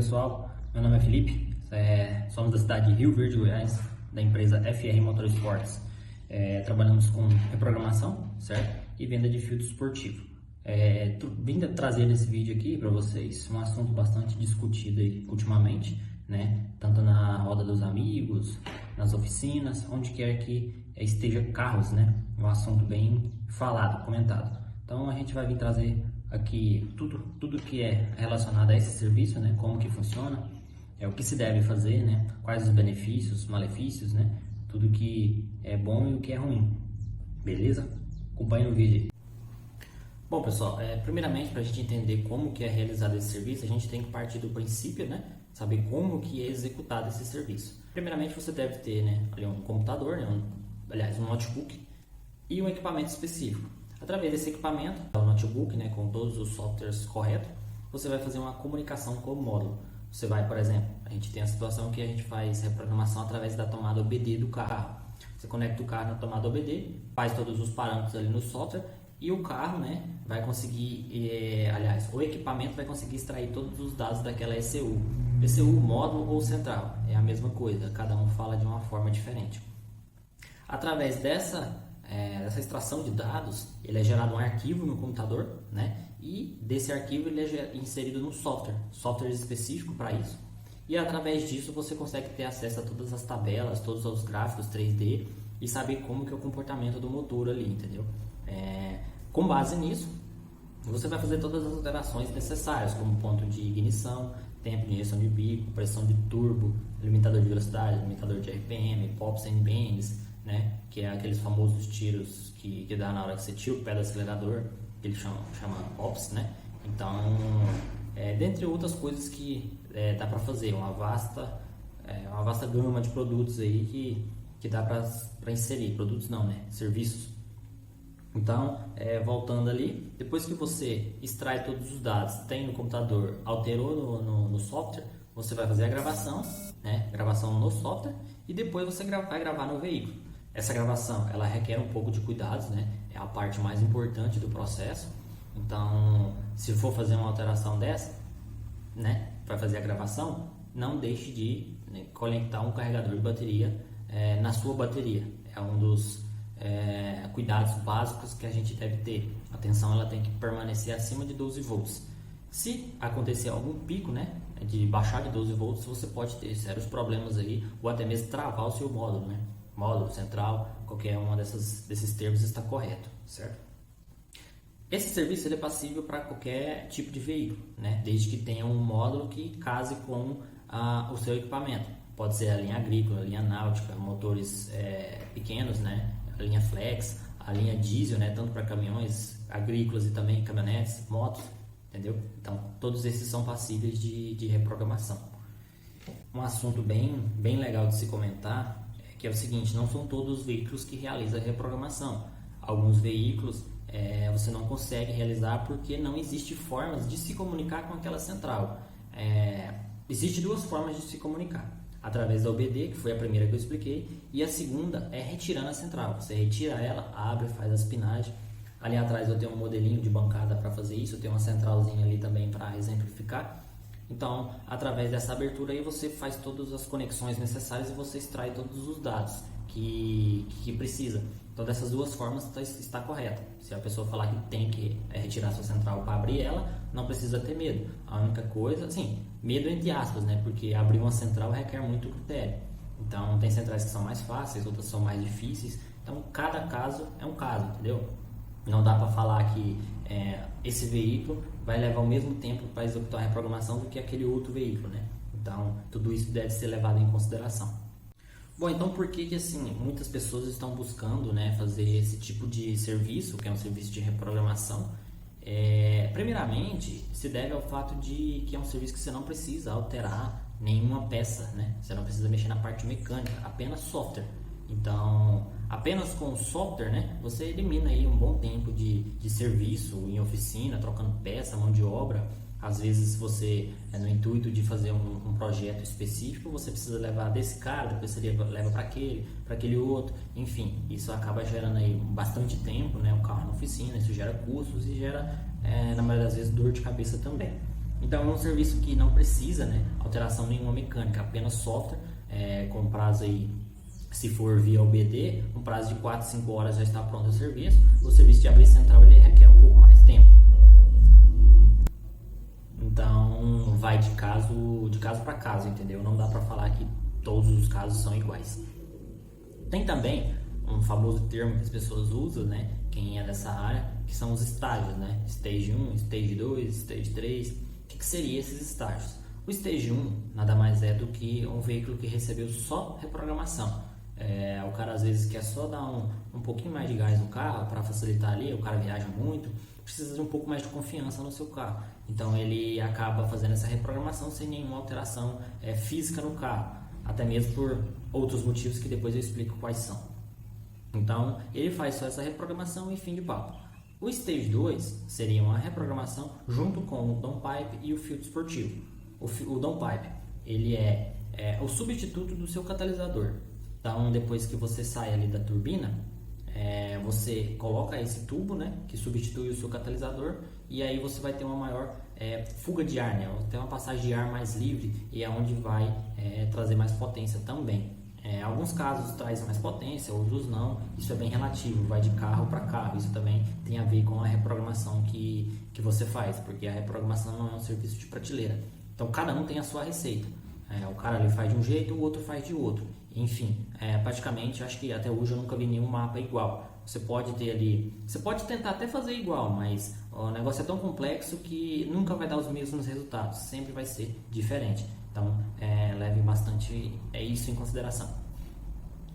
pessoal, meu nome é Felipe, somos da cidade de Rio Verde, Goiás, da empresa FR Motorsports. Trabalhamos com reprogramação, certo? E venda de filtro esportivo. Vim trazer nesse vídeo aqui para vocês um assunto bastante discutido aí ultimamente, né? Tanto na roda dos amigos, nas oficinas, onde quer que esteja carros, né? É um assunto bem falado, comentado. Então a gente vai vir trazer aqui tudo que é relacionado a esse serviço, né? Como que funciona, o que se deve fazer, né? Quais os benefícios, malefícios, né? Tudo que é bom e o que é ruim. Beleza? Acompanhe no vídeo. Bom, pessoal, primeiramente, para a gente entender como que é realizado esse serviço, a gente tem que partir do princípio, né? Saber como que é executado esse serviço. Primeiramente, você deve ter, né, ali um computador, né, um notebook e um equipamento específico. Através desse equipamento, o notebook, né, com todos os softwares corretos, você vai fazer uma comunicação com o módulo. Você vai, por exemplo, a gente tem a situação que a gente faz reprogramação através da tomada OBD do carro. Você conecta o carro na tomada OBD, faz todos os parâmetros ali no software e o carro, né, vai conseguir, o equipamento vai conseguir extrair todos os dados daquela ECU. ECU, módulo ou central, é a mesma coisa, cada um fala de uma forma diferente. Através dessa extração de dados, ele é gerado um arquivo no computador, né? E desse arquivo ele é inserido no software específico para isso. E através disso você consegue ter acesso a todas as tabelas, todos os gráficos 3D e saber como que é o comportamento do motor ali, entendeu? Com base nisso, você vai fazer todas as alterações necessárias, como ponto de ignição, tempo de injeção de bico, pressão de turbo, limitador de velocidade, limitador de RPM, pops and bands, né? Que é aqueles famosos tiros que dá na hora que você tira o pé do acelerador, que ele chama pops, né? Então, dentre outras coisas que dá para fazer, uma vasta gama de produtos aí que dá para inserir, produtos não, né? Serviços. Então, voltando ali, depois que você extrai todos os dados, tem no computador, alterou no software, você vai fazer a gravação, né? Gravação no software e depois você vai gravar no veículo. Essa gravação, ela requer um pouco de cuidados, né? É a parte mais importante do processo. Então, se for fazer uma alteração dessa, né? Para fazer a gravação, não deixe de conectar um carregador de bateria na sua bateria. É um dos cuidados básicos que a gente deve ter. A tensão ela tem que permanecer acima de 12 volts. Se acontecer algum pico, né? De baixar de 12 volts, você pode ter sérios problemas aí, ou até mesmo travar o seu módulo, né? Módulo, central, qualquer uma desses termos está correto, certo? Esse serviço ele é passível para qualquer tipo de veículo, né? Desde que tenha um módulo que case com o seu equipamento. Pode ser a linha agrícola, a linha náutica, motores pequenos, né? A linha flex, a linha diesel, né? Tanto para caminhões agrícolas e também caminhonetes, motos, entendeu? Então, todos esses são passíveis de reprogramação. Um assunto bem legal de se comentar que é o seguinte: não são todos os veículos que realizam a reprogramação. Alguns veículos você não consegue realizar porque não existe formas de se comunicar com aquela central. Existem duas formas de se comunicar: através da OBD, que foi a primeira que eu expliquei, e a segunda é retirando a central. Você retira ela, abre, faz a spinagem. Ali atrás eu tenho um modelinho de bancada para fazer isso, eu tenho uma centralzinha ali também para exemplificar. Então, através dessa abertura aí você faz todas as conexões necessárias e você extrai todos os dados que precisa. Então, dessas duas formas está correto. Se a pessoa falar que tem que retirar sua central para abrir ela, não precisa ter medo. A única coisa, assim, medo entre aspas, né? Porque abrir uma central requer muito critério. Então, tem centrais que são mais fáceis, outras são mais difíceis. Então, cada caso é um caso, entendeu? Não dá para falar que esse veículo vai levar o mesmo tempo para executar a reprogramação do que aquele outro veículo, né? Então, tudo isso deve ser levado em consideração. Bom, então por que assim, muitas pessoas estão buscando, né, fazer esse tipo de serviço, que é um serviço de reprogramação? Primeiramente, se deve ao fato de que é um serviço que você não precisa alterar nenhuma peça, né? Você não precisa mexer na parte mecânica, apenas software. Então, apenas com o software, né, você elimina aí um bom tempo de serviço em oficina, trocando peça, mão de obra. Às vezes você, no intuito de fazer um projeto específico, você precisa levar desse cara, depois você leva para aquele outro. Enfim, isso acaba gerando aí bastante tempo, né, um carro na oficina, isso gera custos e gera, na maioria das vezes, dor de cabeça também. Então é um serviço que não precisa, né, alteração nenhuma mecânica, apenas software, com prazo aí, se for via OBD, um prazo de 4 a 5 horas já está pronto o serviço. O serviço de abrir central ele requer um pouco mais tempo. Então vai de caso para caso, entendeu? Não dá para falar que todos os casos são iguais. Tem também um famoso termo que as pessoas usam, né? Quem é dessa área, que são os estágios, né? Stage 1, Stage 2, Stage 3. O que seria esses estágios? O Stage 1 nada mais é do que um veículo que recebeu só reprogramação. O cara às vezes quer só dar um pouquinho mais de gás no carro para facilitar ali, o cara viaja muito, precisa de um pouco mais de confiança no seu carro. Então ele acaba fazendo essa reprogramação sem nenhuma alteração física no carro, até mesmo por outros motivos que depois eu explico quais são. Então ele faz só essa reprogramação e fim de papo. O Stage 2 seria uma reprogramação junto com o downpipe e o filtro esportivo. O downpipe ele é o substituto do seu catalisador. Então depois que você sai ali da turbina, você coloca esse tubo, né, que substitui o seu catalisador, e aí você vai ter uma maior fuga de ar, né, ter uma passagem de ar mais livre, e é onde vai trazer mais potência também. Alguns casos traz mais potência, outros não, isso é bem relativo, vai de carro para carro. Isso também tem a ver com a reprogramação que você faz, porque a reprogramação não é um serviço de prateleira, então cada um tem a sua receita. O cara ali faz de um jeito, o outro faz de outro. Enfim, praticamente, acho que até hoje eu nunca vi nenhum mapa igual. Você pode ter ali, você pode tentar até fazer igual, mas o negócio é tão complexo que nunca vai dar os mesmos resultados, sempre vai ser diferente. Então, leve bastante isso em consideração.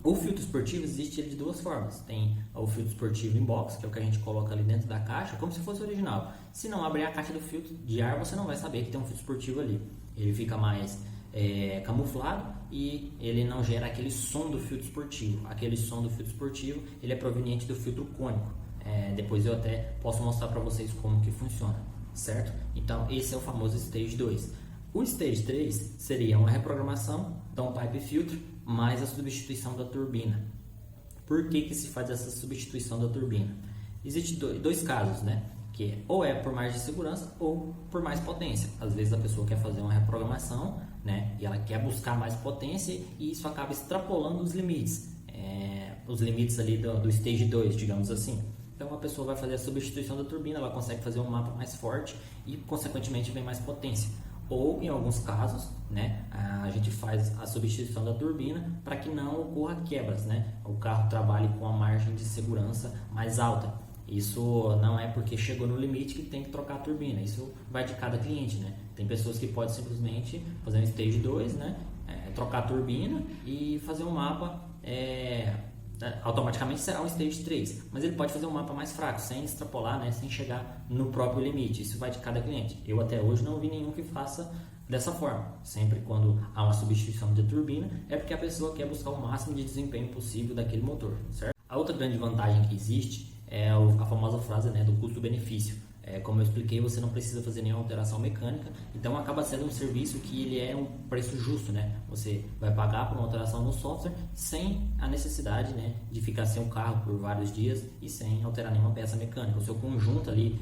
O filtro esportivo existe ele de duas formas. Tem o filtro esportivo in box, que é o que a gente coloca ali dentro da caixa, como se fosse original. Se não abrir a caixa do filtro de ar, você não vai saber que tem um filtro esportivo ali. Ele fica mais camuflado e ele não gera aquele som do filtro esportivo. Aquele som do filtro esportivo ele é proveniente do filtro cônico. Depois eu até posso mostrar para vocês como que funciona, certo? Então esse é o famoso Stage 2. O Stage 3 seria uma reprogramação, downpipe filtro, mais a substituição da turbina. Por que se faz essa substituição da turbina? Existem dois casos, né? Que ou é por mais de segurança ou por mais potência. Às vezes a pessoa quer fazer uma reprogramação, né? E ela quer buscar mais potência e isso acaba extrapolando os limites. Os limites ali do Stage 2, digamos assim. Então a pessoa vai fazer a substituição da turbina, ela consegue fazer um mapa mais forte e consequentemente vem mais potência. Ou em alguns casos, né, a gente faz a substituição da turbina para que não ocorra quebras, né? O carro trabalhe com a margem de segurança mais alta. Isso não é porque chegou no limite que tem que trocar a turbina, isso vai de cada cliente, né? Tem pessoas que podem simplesmente fazer um Stage 2, né? Trocar a turbina e fazer um mapa, automaticamente será um Stage 3, mas ele pode fazer um mapa mais fraco, sem extrapolar, né? Sem chegar no próprio limite, isso vai de cada cliente. Eu até hoje não vi nenhum que faça dessa forma. Sempre quando há uma substituição de turbina, é porque a pessoa quer buscar o máximo de desempenho possível daquele motor, certo? A outra grande vantagem que existe é a famosa frase, né, do custo-benefício. Como eu expliquei, você não precisa fazer nenhuma alteração mecânica, então acaba sendo um serviço que ele é um preço justo, né? Você vai pagar por uma alteração no software sem a necessidade, né, de ficar sem o carro por vários dias e sem alterar nenhuma peça mecânica. O seu conjunto ali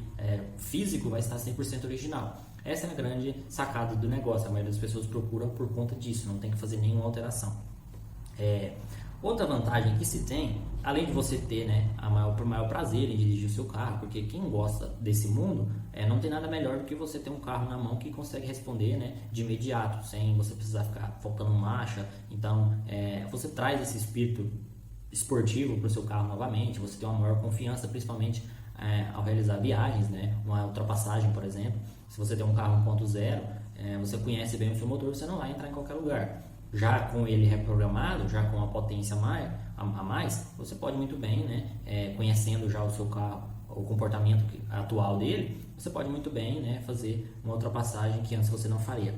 físico vai estar 100% original. Essa é a grande sacada do negócio, a maioria das pessoas procura por conta disso, não tem que fazer nenhuma alteração. Outra vantagem que se tem, além de você ter, né, o maior prazer em dirigir o seu carro, porque quem gosta desse mundo, não tem nada melhor do que você ter um carro na mão que consegue responder, né, de imediato, sem você precisar ficar faltando marcha. Então, você traz esse espírito esportivo para o seu carro novamente, você tem uma maior confiança, principalmente ao realizar viagens, né, uma ultrapassagem, por exemplo. Se você tem um carro 1.0, você conhece bem o seu motor, você não vai entrar em qualquer lugar. Já com ele reprogramado, já com a potência a mais, você pode muito bem, né, conhecendo já o seu carro, o comportamento atual dele, você pode muito bem, né, fazer uma ultrapassagem que antes você não faria.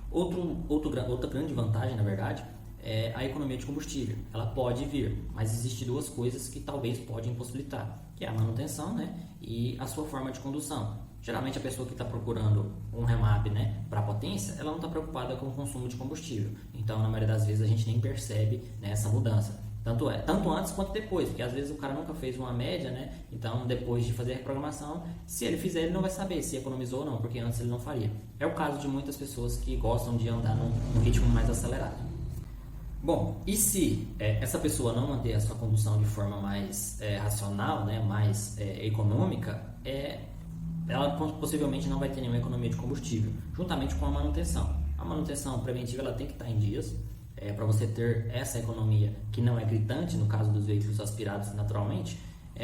Outra grande vantagem, na verdade, é a economia de combustível. Ela pode vir, mas existem duas coisas que talvez podem impossibilitar, que é a manutenção, né, e a sua forma de condução. Geralmente a pessoa que está procurando um remap, né, para potência, ela não está preocupada com o consumo de combustível. Então, na maioria das vezes, a gente nem percebe, né, essa mudança. Tanto antes quanto depois, porque às vezes o cara nunca fez uma média, né? Então, depois de fazer a reprogramação, se ele fizer, ele não vai saber se economizou ou não, porque antes ele não faria. É o caso de muitas pessoas que gostam de andar num ritmo mais acelerado. Bom, e se essa pessoa não manter a sua condução de forma mais racional, né, mais econômica, ela possivelmente não vai ter nenhuma economia de combustível, juntamente com a manutenção. A manutenção preventiva ela tem que estar em dias, para você ter essa economia que não é gritante, no caso dos veículos aspirados naturalmente,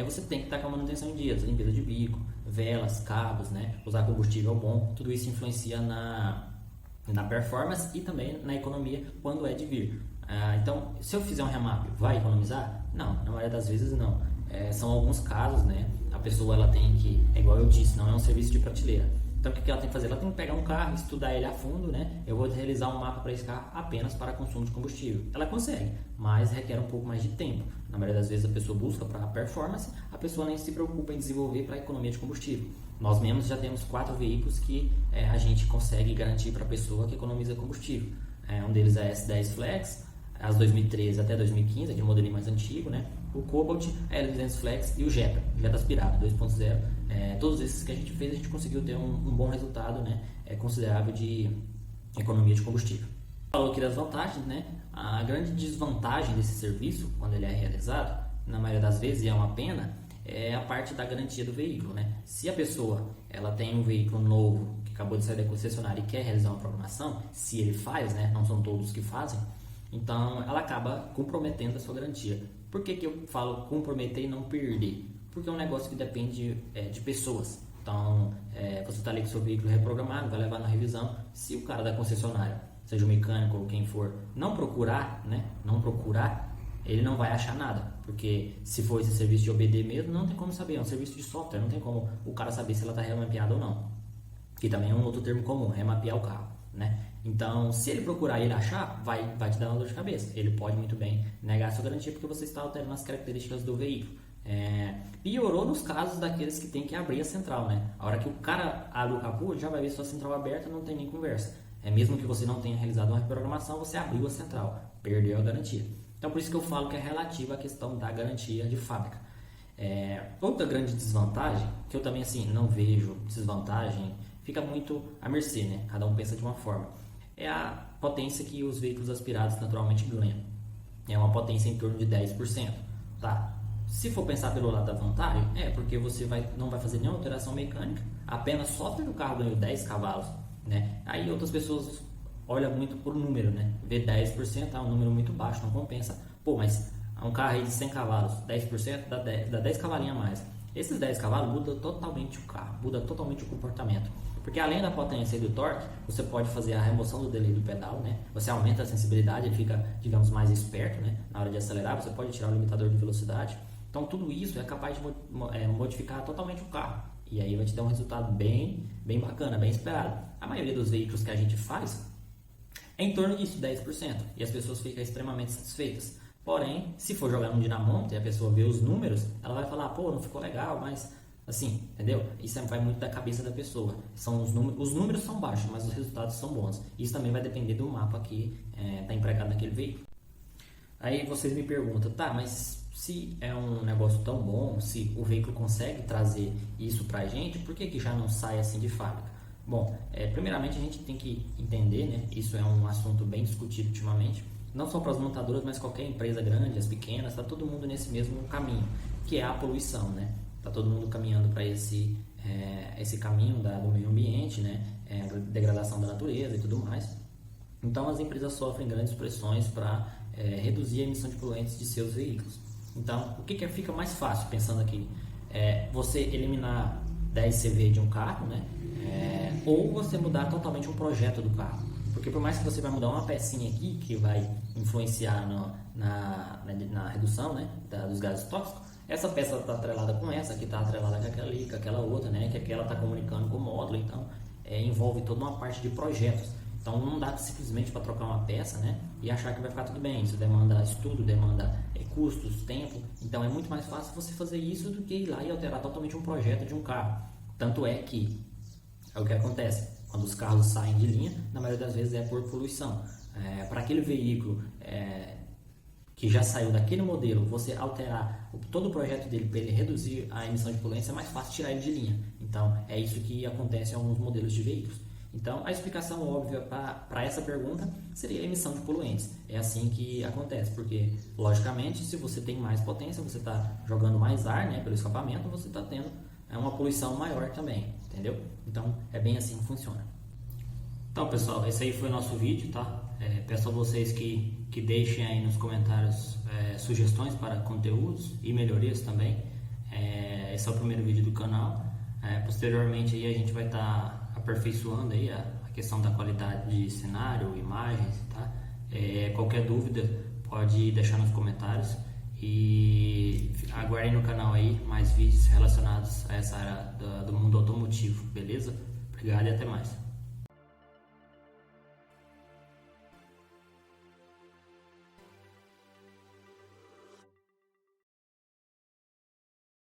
você tem que estar com a manutenção em dias, limpeza de bico, velas, cabos, né, usar combustível bom, tudo isso influencia na performance e também na economia quando é de vir. Então, se eu fizer um remap, vai economizar? Não, na maioria das vezes não. São alguns casos, né? A pessoa ela tem que, igual eu disse, não é um serviço de prateleira. Então, o que ela tem que fazer? Ela tem que pegar um carro, estudar ele a fundo, né? Eu vou realizar um mapa para esse carro apenas para consumo de combustível. Ela consegue, mas requer um pouco mais de tempo. Na maioria das vezes a pessoa busca para performance, a pessoa nem se preocupa em desenvolver para economia de combustível. Nós mesmos já temos 4 veículos que a gente consegue garantir para a pessoa que economiza combustível. Um deles é a S10 Flex, as 2013 até 2015, aquele modelinho mais antigo, né? O Cobalt, a L200 Flex e o Jetta aspirado 2.0. Todos esses que a gente fez, a gente conseguiu ter um bom resultado, né? Considerável de economia de combustível. Falou aqui das vantagens, né? A grande desvantagem desse serviço, quando ele é realizado, na maioria das vezes, e é uma pena, é a parte da garantia do veículo, né? Se a pessoa ela tem um veículo novo, que acabou de sair da concessionária e quer realizar uma programação, se ele faz, né? Não são todos que fazem, então ela acaba comprometendo a sua garantia. Por que eu falo comprometer e não perder? Porque é um negócio que depende de pessoas. Então, você está ali com o seu veículo reprogramado, vai levar na revisão. Se o cara da concessionária, seja o mecânico ou quem for, não procurar, né? Não procurar, ele não vai achar nada. Porque se for esse serviço de OBD mesmo, não tem como saber. É um serviço de software, não tem como o cara saber se ela está remapeada ou não. Que também é um outro termo comum, remapear o carro, né? Então, se ele procurar e ele achar, vai te dar uma dor de cabeça. Ele pode muito bem negar a sua garantia porque você está alterando as características do veículo. Piorou nos casos daqueles que tem que abrir a central, né? A hora que o cara abre o capô, ele já vai ver sua central aberta, não tem nem conversa. Mesmo que você não tenha realizado uma reprogramação, você abriu a central, perdeu a garantia. Então, por isso que eu falo que é relativa à questão da garantia de fábrica. Outra grande desvantagem, que eu também assim não vejo desvantagem, fica muito à mercê, né? Cada um pensa de uma forma. É a potência que os veículos aspirados naturalmente ganham. É uma potência em torno de 10%. Tá? Se for pensar pelo lado da vantagem, porque você não vai fazer nenhuma alteração mecânica, apenas software do carro ganhou 10 cavalos. Né? Aí outras pessoas olham muito por número, né? Vê 10%, um número muito baixo, não compensa. Pô, mas um carro aí de 100 cavalos, 10% dá 10 cavalinhos a mais. Esses 10 cavalos mudam totalmente o carro, muda totalmente o comportamento. Porque além da potência e do torque, você pode fazer a remoção do delay do pedal, né? Você aumenta a sensibilidade, ele fica, digamos, mais esperto, né? Na hora de acelerar, você pode tirar o limitador de velocidade. Então tudo isso é capaz de modificar totalmente o carro. E aí vai te dar um resultado bem bacana, bem esperado. A maioria dos veículos que a gente faz é em torno disso, 10%. E as pessoas ficam extremamente satisfeitas. Porém, se for jogar no dinamômetro e a pessoa vê os números, ela vai falar, pô, não ficou legal, mas assim, entendeu? Isso vai muito da cabeça da pessoa. Os números são baixos, mas os resultados são bons. Isso também vai depender do mapa que está empregado naquele veículo. Aí vocês me perguntam, tá, mas se é um negócio tão bom, se o veículo consegue trazer isso pra gente, por que já não sai assim de fábrica? Bom, primeiramente a gente tem que entender, né? Isso é um assunto bem discutido ultimamente, não só para as montadoras, mas qualquer empresa grande, as pequenas, está todo mundo nesse mesmo caminho, que é a poluição, né? Está todo mundo caminhando para esse caminho do meio ambiente, né? Degradação da natureza e tudo mais. Então as empresas sofrem grandes pressões para reduzir a emissão de poluentes de seus veículos. Então, o que fica mais fácil, pensando aqui? Você eliminar 10 CV de um carro, né? Ou você mudar totalmente um projeto do carro. Porque por mais que você vai mudar uma pecinha aqui, que vai influenciar na redução, né, dos gases tóxicos, essa peça está atrelada com essa, que está atrelada com aquela ali, com aquela outra, né, que aquela está comunicando com o módulo, então envolve toda uma parte de projetos. Então não dá simplesmente para trocar uma peça, né, e achar que vai ficar tudo bem. Isso demanda estudo, demanda custos, tempo. Então é muito mais fácil você fazer isso do que ir lá e alterar totalmente um projeto de um carro. Tanto é que o que acontece quando os carros saem de linha, na maioria das vezes é por poluição. Para aquele veículo que já saiu daquele modelo, você alterar todo o projeto dele para ele reduzir a emissão de poluentes, é mais fácil tirar ele de linha. Então, é isso que acontece em alguns modelos de veículos. Então, a explicação óbvia para essa pergunta seria a emissão de poluentes. É assim que acontece, porque, logicamente, se você tem mais potência, você está jogando mais ar, né, pelo escapamento, você está tendo uma poluição maior também, entendeu? Então, é bem assim que funciona. Então, pessoal, esse aí foi o nosso vídeo, tá? Peço a vocês que deixem aí nos comentários sugestões para conteúdos e melhorias também. Esse é o primeiro vídeo do canal. Posteriormente aí a gente vai estar aperfeiçoando aí a questão da qualidade de cenário, imagens, tá? Qualquer dúvida pode deixar nos comentários e aguardem no canal aí mais vídeos relacionados a essa área do mundo automotivo, beleza? Obrigado e até mais.